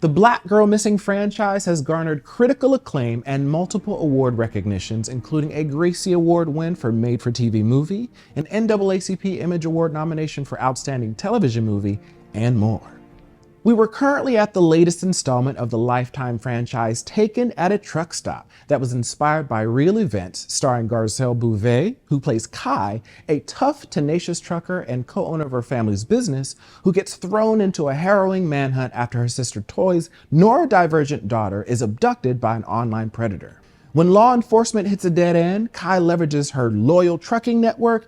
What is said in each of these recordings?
The Black Girl Missing franchise has garnered critical acclaim and multiple award recognitions, including a Gracie Award win for Made for TV Movie, an NAACP Image Award nomination for Outstanding Television Movie, and more. We were currently at the latest installment of the Lifetime franchise, Taken at a Truck Stop, that was inspired by real events, starring Garcelle Beauvais, who plays Kai, a tough, tenacious trucker and co-owner of her family's business, who gets thrown into a harrowing manhunt after her sister Toy's neurodivergent daughter is abducted by an online predator. When law enforcement hits a dead end, Kai leverages her loyal trucking network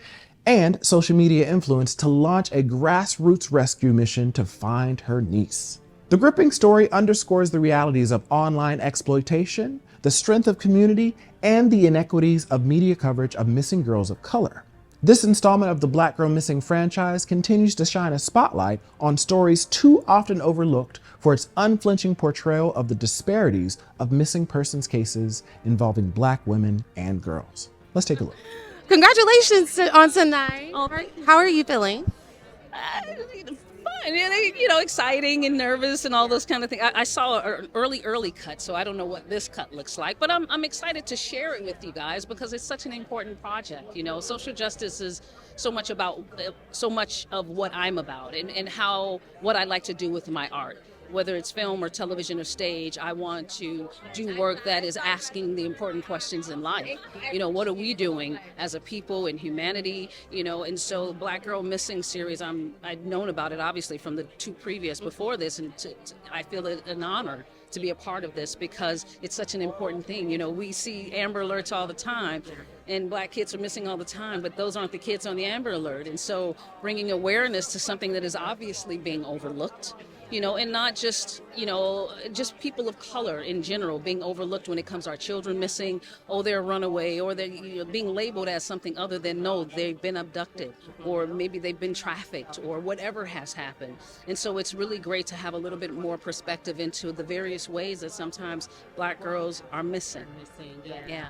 and social media influence to launch a grassroots rescue mission to find her niece. The gripping story underscores the realities of online exploitation, the strength of community, and the inequities of media coverage of missing girls of color. This installment of the Black Girl Missing franchise continues to shine a spotlight on stories too often overlooked for its unflinching portrayal of the disparities of missing persons cases involving Black women and girls. Let's take a look. Congratulations on tonight. How are you feeling? Fun, exciting and nervous and all those kind of things. I saw an early cut, so I don't know what this cut looks like, but I'm excited to share it with you guys because it's such an important project. Social justice is so much of what I'm about and what I like to do with my art. Whether it's film or television or stage, I want to do work that is asking the important questions in life. What are we doing as a people in humanity? And so Black Girl Missing series, I'd known about it obviously from the two previous before this, and I feel it an honor to be a part of this because it's such an important thing. We see Amber Alerts all the time, and Black kids are missing all the time, but those aren't the kids on the Amber Alert. And so bringing awareness to something that is obviously being overlooked, and not just people of color in general being overlooked when it comes to our children missing, they're a runaway, or they're being labeled as something other than, no, they've been abducted, or maybe they've been trafficked, or whatever has happened. And so it's really great to have a little bit more perspective into the various ways that sometimes Black girls are missing. Yeah.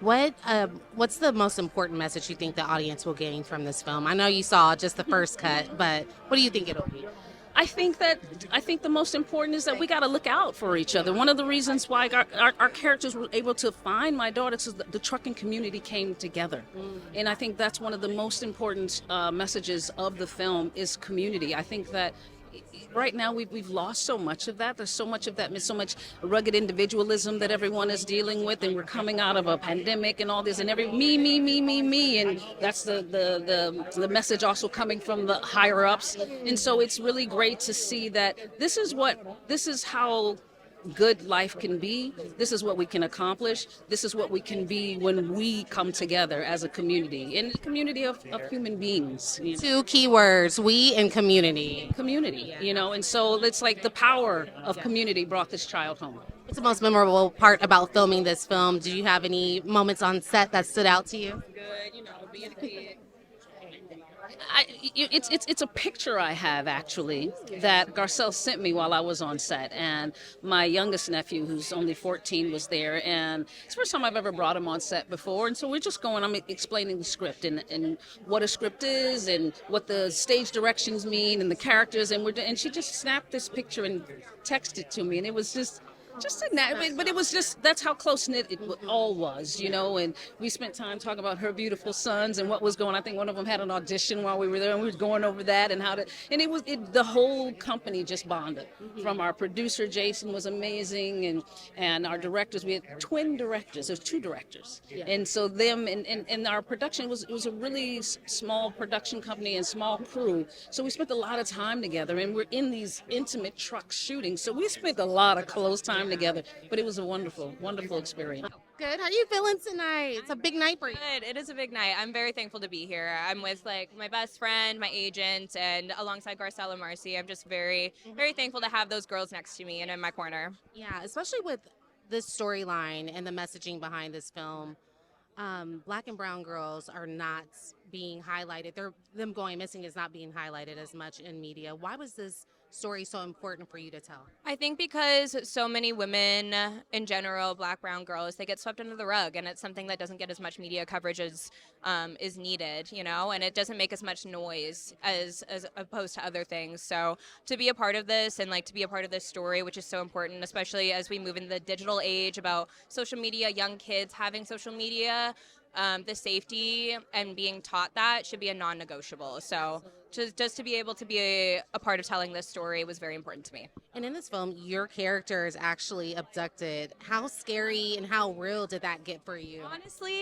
What's the most important message you think the audience will gain from this film? I know you saw just the first cut, but what do you think it'll be? I think the most important is that we got to look out for each other. One of the reasons why our characters were able to find my daughter is the trucking community came together. And I think that's one of the most important messages of the film is community. I think that right now we've lost so much of that. There's so much of that, so much rugged individualism that everyone is dealing with, and we're coming out of a pandemic and all this, and me, and that's the message also coming from the higher ups. And so it's really great to see that this is how good life can be. This is what we can accomplish. This is what we can be when we come together as a community, in a community of human beings. Two key words, we and community. Community, and so it's like the power of community brought this child home. What's the most memorable part about filming this film? Do you have any moments on set that stood out to you? Good, being a kid. It's a picture I have actually that Garcelle sent me while I was on set, and my youngest nephew, who's only 14, was there, and it's the first time I've ever brought him on set before. And so we're just I'm explaining the script and what a script is and what the stage directions mean and the characters, and she just snapped this picture and texted to me, and it was just in that, but it was just, that's how close-knit it all was, and we spent time talking about her beautiful sons and what was going on. I think one of them had an audition while we were there, and we were going over that and the whole company just bonded. From our producer, Jason, was amazing, and our directors, we had twin directors, there's two directors, and so them, and our production, it was a really small production company and small crew, so we spent a lot of time together, and we're in these intimate truck shootings, so we spent a lot of close time together, but it was a wonderful experience. Good. How are you feeling tonight? It's a big night for you. Good. It is a big night. I'm very thankful to be here. I'm with my best friend, my agent, and alongside Garcelle and Marci. I'm just very thankful to have those girls next to me and in my corner. Yeah, especially with this storyline and the messaging behind this film. Black and brown girls are not being highlighted. Them going missing is not being highlighted as much in media. Why was this story so important for you to tell? I think because so many women in general, black, brown girls, they get swept under the rug, and it's something that doesn't get as much media coverage as is needed, you know, and it doesn't make as much noise as opposed to other things. So to be a part of this and like to be a part of this story, which is so important, especially as we move into the digital age about social media, young kids having social media, the safety and being taught that should be a non-negotiable. So just to be able to be a part of telling this story was very important to me. And in this film, your character is actually abducted. How scary and how real did that get for you? Honestly,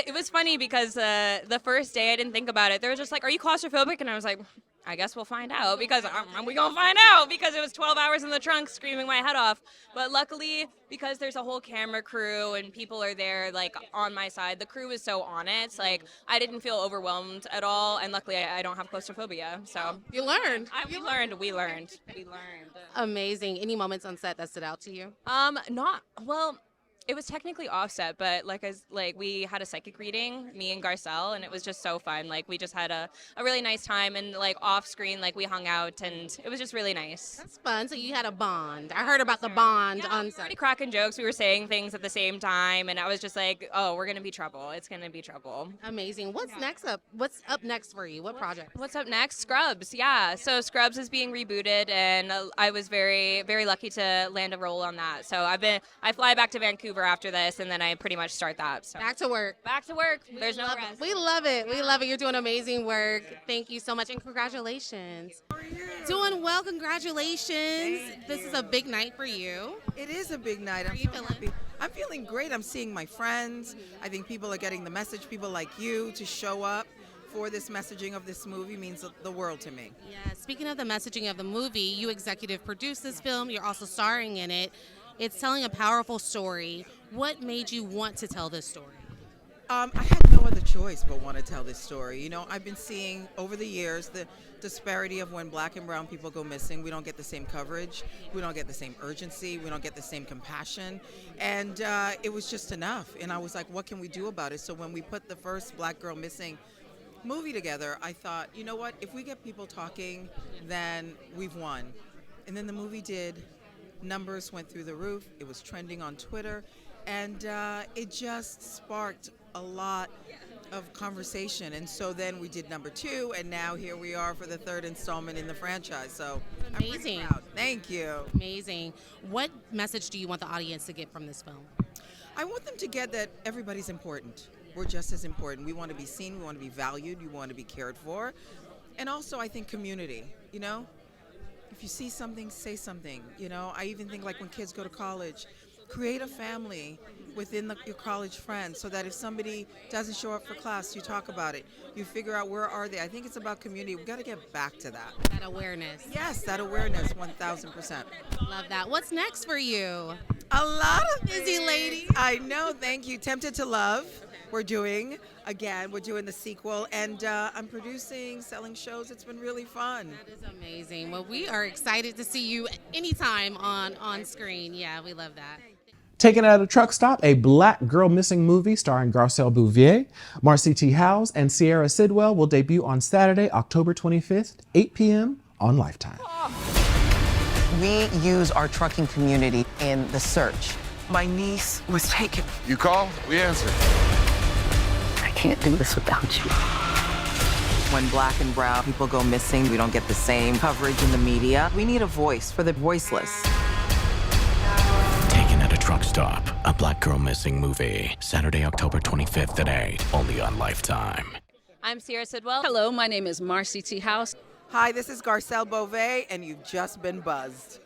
it was funny because the first day I didn't think about it. They were just like, "Are you claustrophobic?" And I was like, I guess we'll find out because we gonna find out because it was 12 hours in the trunk screaming my head off. But luckily, because there's a whole camera crew and people are there like on my side, the crew is so on it. Like I didn't feel overwhelmed at all, and luckily I don't have claustrophobia. So You learned. we learned. Amazing. Any moments on set that stood out to you? Not well. It was technically offset, but we had a psychic reading, me and Garcelle, and it was just so fun. Like we just had a really nice time, and like off screen, like we hung out, and it was just really nice. That's fun. So you had a bond. I heard about the bond on We were set. already cracking jokes. We were saying things at the same time, and I was just like, "Oh, we're gonna be trouble. It's gonna be trouble." Amazing. What's next up? What's up next for you? What project? What's up next? Scrubs. Yeah. So Scrubs is being rebooted, and I was very, very lucky to land a role on that. So I fly back to Vancouver after this, and then I pretty much start that. So Back to work. back to work. There's no rest. We love it. We love it. You're doing amazing work. Thank you so much, and congratulations. Doing well. Congratulations. This is a big night for you. It is a big night. How are you feeling? Happy. I'm feeling great. I'm seeing my friends. I think people are getting the message. People like you to show up for this messaging of this movie means the world to me. Yeah. Speaking of the messaging of the movie, you executive produced this film. You're also starring in it. It's telling a powerful story. What made you want to tell this story? I had no other choice but want to tell this story. You know, I've been seeing over the years the disparity of when black and brown people go missing. We don't get the same coverage. We don't get the same urgency. We don't get the same compassion. And it was just enough. And I was like, what can we do about it? So when we put the first Black Girl Missing movie together, I thought, you know what? If we get people talking, then we've won. And then the movie did. Numbers went through the roof. It was trending on Twitter. And it just sparked a lot of conversation. And so then we did number 2, and now here we are for the 3rd installment in the franchise. So Amazing. I'm pretty proud. Thank you. Amazing. What message do you want the audience to get from this film? I want them to get that everybody's important. We're just as important. We want to be seen. We want to be valued. We want to be cared for. And also, I think community, you know? If you see something, say something. You know, I even think like when kids go to college, create a family within your college friends so that if somebody doesn't show up for class, you talk about it. You figure out where are they. I think it's about community. We've got to get back to that. That awareness. Yes, that awareness, 1,000%. Love that. What's next for you? A lot of Busy things. lady. I know, thank you. Tempted to Love. We're doing the sequel, and I'm producing, selling shows. It's been really fun. That is amazing. Well, we are excited to see you anytime on screen. Yeah, we love that. Taken at a truck stop, a Black Girl Missing movie starring Garcelle Beauvais, Marci T. Howes, and Sierra Sidwell will debut on Saturday, October 25th, 8 p.m. on Lifetime. We use our trucking community in the search. My niece was taken. You call, we answer. I can't do this without you. When black and brown people go missing, we don't get the same coverage in the media. We need a voice for the voiceless. Taken at a truck stop, a Black Girl Missing movie. Saturday, October 25th at 8, only on Lifetime. I'm Sierra Sidwell. Hello, my name is Marci T. House. Hi, this is Garcelle Beauvais, and you've just been buzzed.